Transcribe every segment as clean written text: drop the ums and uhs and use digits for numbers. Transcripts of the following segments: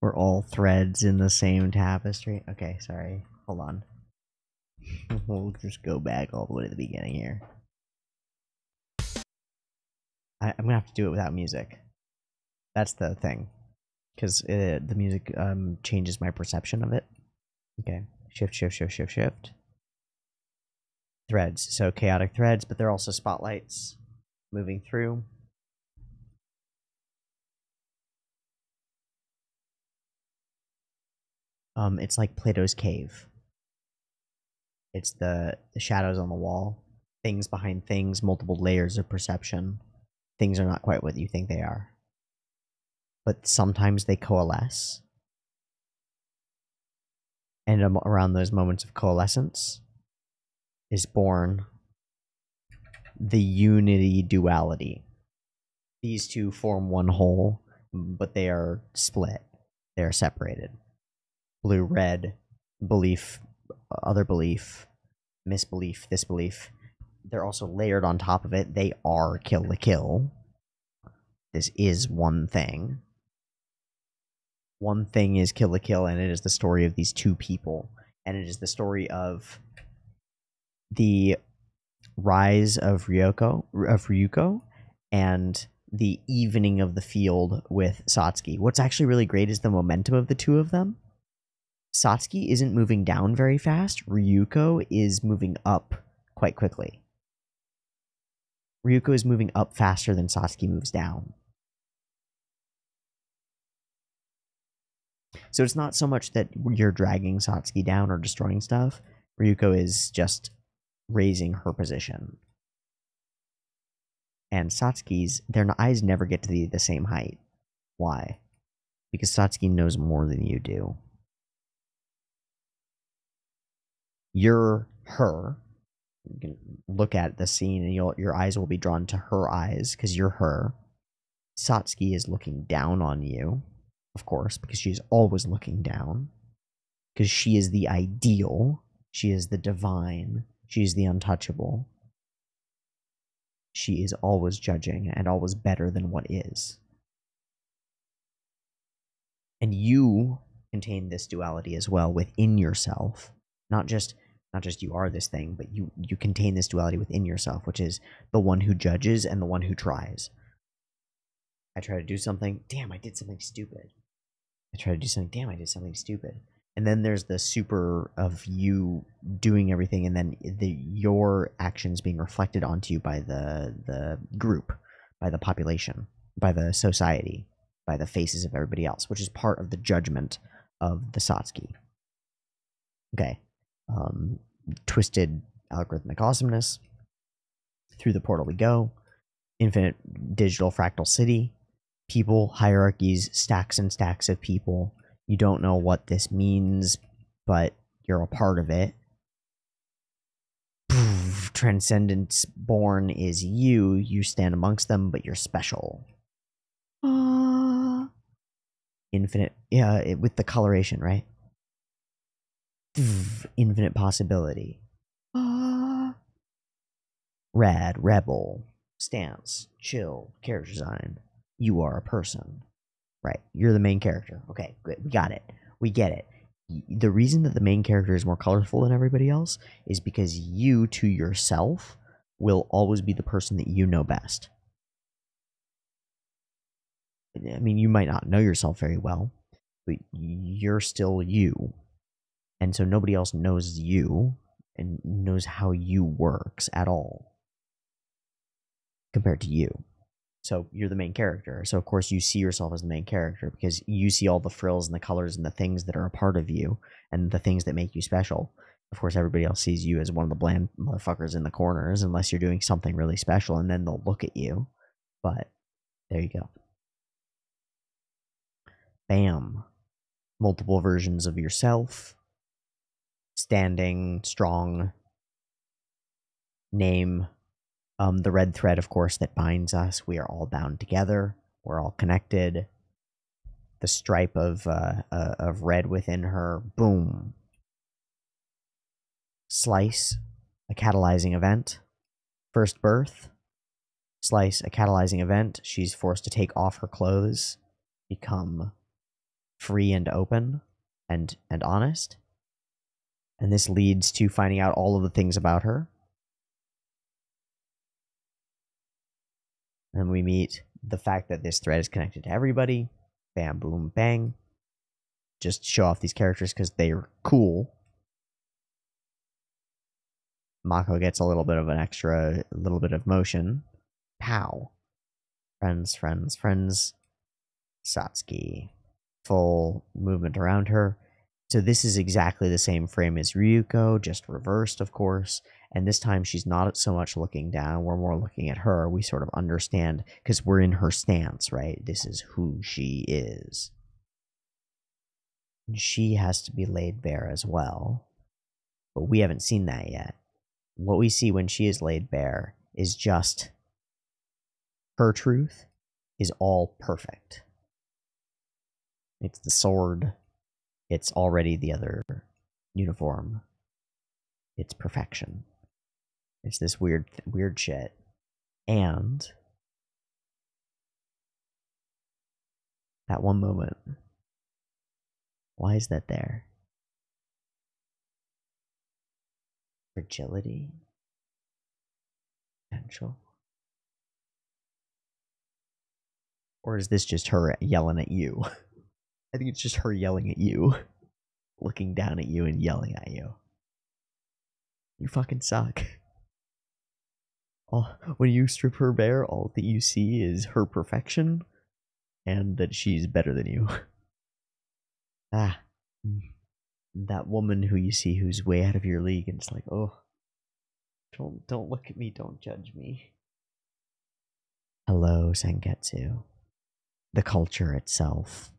We're all threads in the same tapestry. Okay, sorry. Hold on. We'll just go back all the way to the beginning here. I'm gonna have to do it without music. That's the thing, because the music changes my perception of it. Okay, shift, shift, shift, shift, shift. Threads, so chaotic threads, but they're also spotlights moving through. It's like Plato's cave. It's the shadows on the wall, things behind things, multiple layers of perception. Things are not quite what you think they are, but sometimes they coalesce. And around those moments of coalescence is born the unity duality. These two form one whole, but they are split. They are separated. Blue, red, belief, other belief, misbelief, this belief. They're also layered on top of it. They are Kill la Kill. This is one thing. One thing is Kill la Kill, and it is the story of these two people. And it is the story of the rise of Ryuko, and the evening of the field with Satsuki. What's actually really great is the momentum of the two of them. Satsuki isn't moving down very fast. Ryuko is moving up quite quickly. Ryuko is moving up faster than Satsuki moves down. So it's not so much that you're dragging Satsuki down or destroying stuff. Ryuko is just raising her position. And Satsuki's, their eyes never get to the same height. Why? Because Satsuki knows more than you do. You're her. You can look at the scene and your eyes will be drawn to her eyes because you're her. Satsuki is looking down on you, of course, because she's always looking down. Because she is the ideal. She is the divine. She is the untouchable. She is always judging and always better than what is. And you contain this duality as well within yourself. Not just you are this thing, but you contain this duality within yourself, which is the one who judges and the one who tries. I try to do something, damn, I did something stupid. I try to do something, damn, I did something stupid. And then there's the super of you doing everything, and then your actions being reflected onto you by the group, by the population, by the society, by the faces of everybody else, which is part of the judgment of the Satsuki. Okay. Twisted algorithmic awesomeness. Through the portal we go. Infinite digital fractal city. People, hierarchies, stacks and stacks of people. You don't know what this means, but you're a part of it. Transcendence born is you. You stand amongst them, but you're special. Infinite, yeah, with the coloration, right? Infinite possibility. Rad, rebel, stance, chill, character design. You are a person. Right, you're the main character. Okay, good. We got it. We get it. The reason that the main character is more colorful than everybody else is because you, to yourself, will always be the person that you know best. I mean, you might not know yourself very well, but you're still you. And so nobody else knows you and knows how you works at all compared to you. So you're the main character. So of course you see yourself as the main character because you see all the frills and the colors and the things that are a part of you and the things that make you special. Of course, everybody else sees you as one of the bland motherfuckers in the corners unless you're doing something really special, and then they'll look at you. But there you go. Bam. Multiple versions of yourself. Standing strong. Name. The red thread, of course, that binds us. We are all bound together. We're all connected. The stripe of red within her. Boom. Slice, a catalyzing event. First birth. Slice, a catalyzing event. She's forced to take off her clothes, become free and open and honest. And this leads to finding out all of the things about her. And we meet the fact that this thread is connected to everybody. Bam, boom, bang. Just show off these characters because they're cool. Mako gets a little bit of an extra, little bit of motion. Pow. Friends, friends, friends. Satsuki. Full movement around her. So this is exactly the same frame as Ryuko, just reversed, of course. And this time she's not so much looking down. We're more looking at her. We sort of understand because we're in her stance, right? This is who she is. And she has to be laid bare as well. But we haven't seen that yet. What we see when she is laid bare is just her truth is all perfect. It's the sword. It's already the other uniform. It's perfection. It's this weird shit. And that one moment, why is that there? Fragility? Potential? Or is this just her yelling at you? I think it's just her yelling at you. Looking down at you and yelling at you. You fucking suck. When you strip her bare, all that you see is her perfection and that she's better than you. That woman who you see who's way out of your league, and it's like, oh, don't look at me, don't judge me. Hello, Sengetsu. The culture itself.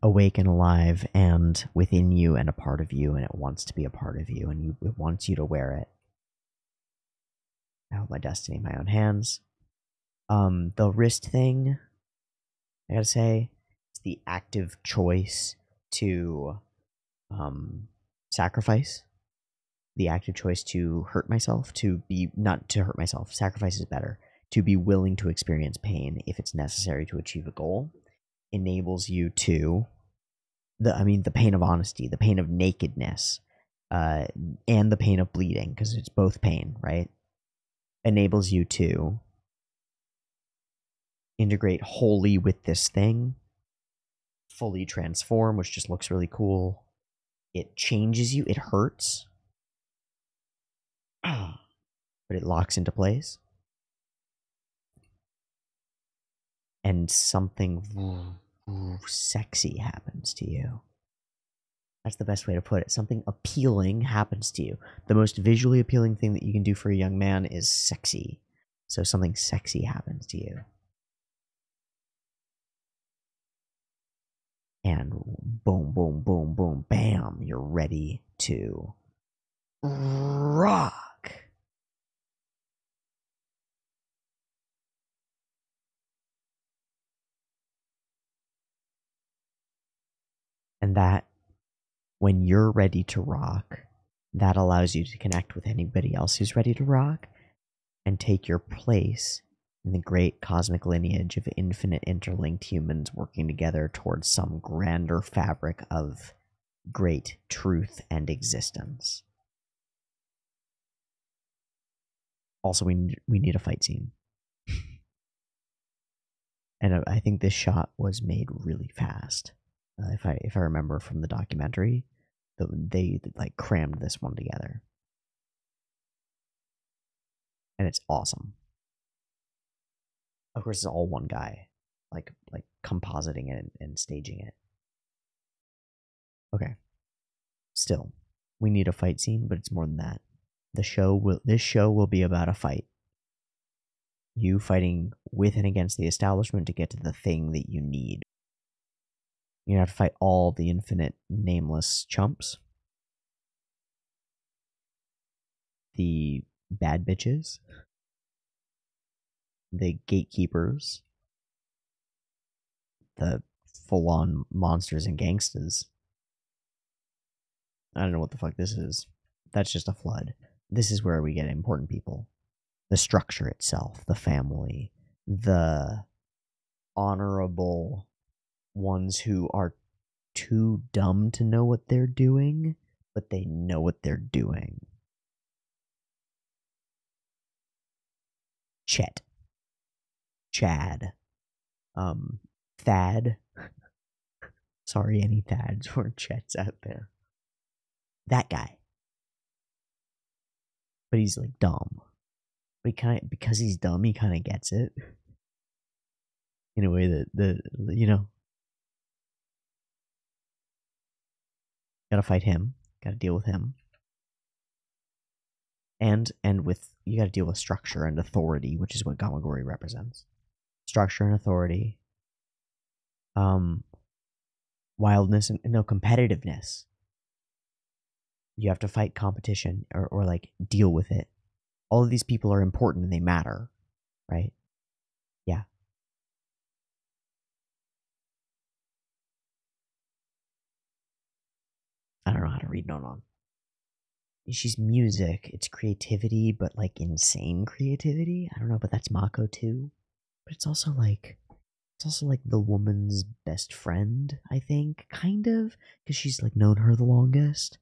Awake and alive and within you and a part of you, and it wants to be a part of you, and it wants you to wear it. I hold my destiny in my own hands. The wrist thing, I gotta say, it's the active choice to sacrifice. The active choice to hurt myself, not to hurt myself, sacrifice is better. To be willing to experience pain if it's necessary to achieve a goal. Enables you to the pain of honesty, the pain of nakedness, and the pain of bleeding, because it's both pain, right? Enables you to integrate wholly with this thing, fully transform, which just looks really cool. It changes you, it hurts, but it locks into place. And something sexy happens to you. That's the best way to put it. Something appealing happens to you. The most visually appealing thing that you can do for a young man is sexy. So something sexy happens to you. And boom, boom, boom, boom, bam, you're ready to rock. And that, when you're ready to rock, that allows you to connect with anybody else who's ready to rock and take your place in the great cosmic lineage of infinite interlinked humans working together towards some grander fabric of great truth and existence. Also, we need a fight scene. And I think this shot was made really fast. If I remember from the documentary, they like crammed this one together, and it's awesome. Of course, it's all one guy, like compositing it and staging it. Okay. Still, we need a fight scene, but it's more than that. This show will be about a fight. You fighting with and against the establishment to get to the thing that you need. You have to fight all the infinite nameless chumps. The bad bitches. The gatekeepers. The full-on monsters and gangsters. I don't know what the fuck this is. That's just a flood. This is where we get important people. The structure itself, the family, the honorable ones who are too dumb to know what they're doing, but they know what they're doing. Chet. Chad. Thad. Sorry, any Thads or Chets out there. That guy. But he's like dumb. But because he's dumb, he kind of gets it. In a way that gotta fight him. Gotta deal with him. And with, you gotta deal with structure and authority, which is what Gamagori represents. Structure and authority. Wildness and no competitiveness. You have to fight competition or like deal with it. All of these people are important and they matter, right? Yeah. I don't know how to read Nonon. She's music. It's creativity, but like insane creativity. I don't know, but that's Mako too. But it's also like the woman's best friend, I think, kind of, because she's like known her the longest.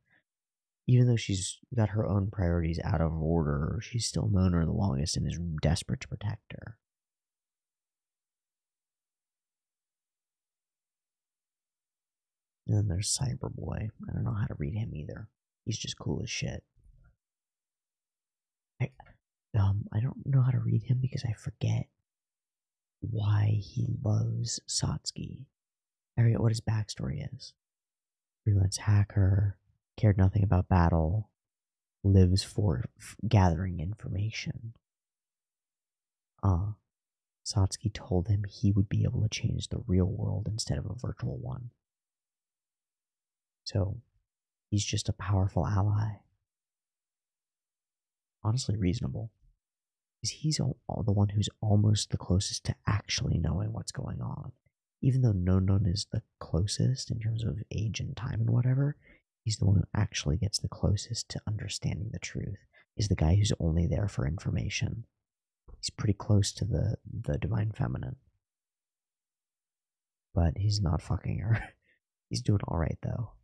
Even though she's got her own priorities out of order, she's still known her the longest and is desperate to protect her. And then there's Cyberboy. I don't know how to read him either. He's just cool as shit. I don't know how to read him because I forget why he loves Satsuki. I forget what his backstory is. Freelance hacker, cared nothing about battle, lives for gathering information. Satsuki told him he would be able to change the real world instead of a virtual one. So, he's just a powerful ally. Honestly reasonable. Because he's the one who's almost the closest to actually knowing what's going on. Even though Nonon is the closest in terms of age and time and whatever, he's the one who actually gets the closest to understanding the truth. He's the guy who's only there for information. He's pretty close to the Divine Feminine. But he's not fucking her. He's doing alright though.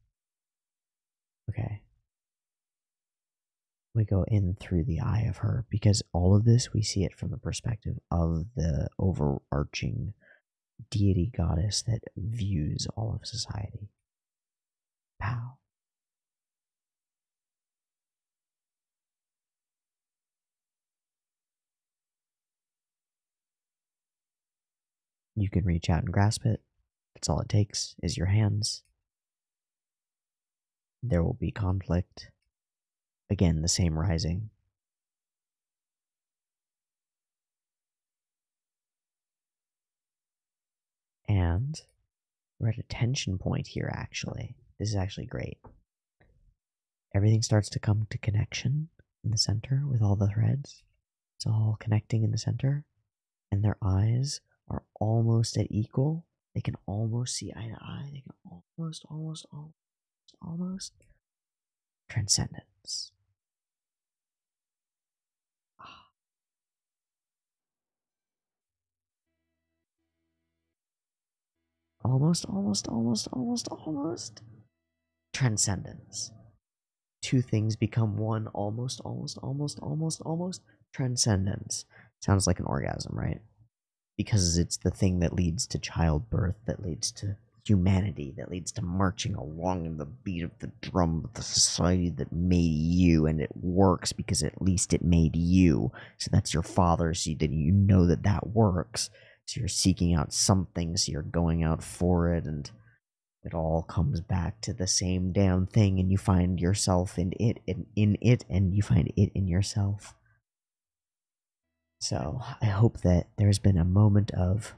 Okay. We go in through the eye of her, because all of this, we see it from the perspective of the overarching deity goddess that views all of society. Pow. You can reach out and grasp it. That's all it takes, is your hands. There will be conflict. Again, the same rising. And we're at a tension point here, actually. This is actually great. Everything starts to come to connection in the center with all the threads. It's all connecting in the center. And their eyes are almost at equal. They can almost see eye to eye. They can almost. Transcendence. Almost. Transcendence. Two things become one. Almost. Transcendence. Sounds like an orgasm, right? Because it's the thing that leads to childbirth, that leads to humanity, that leads to marching along in the beat of the drum of the society that made you, and it works because at least it made you. So that's your father, so that you know that works. So you're seeking out something, so you're going out for it, and it all comes back to the same damn thing, and you find yourself in it, and you find it in yourself. So I hope that there's been a moment of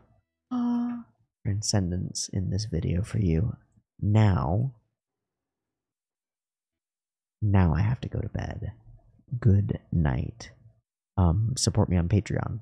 transcendence in this video for you. Now I have to go to bed. Good night. Support me on Patreon.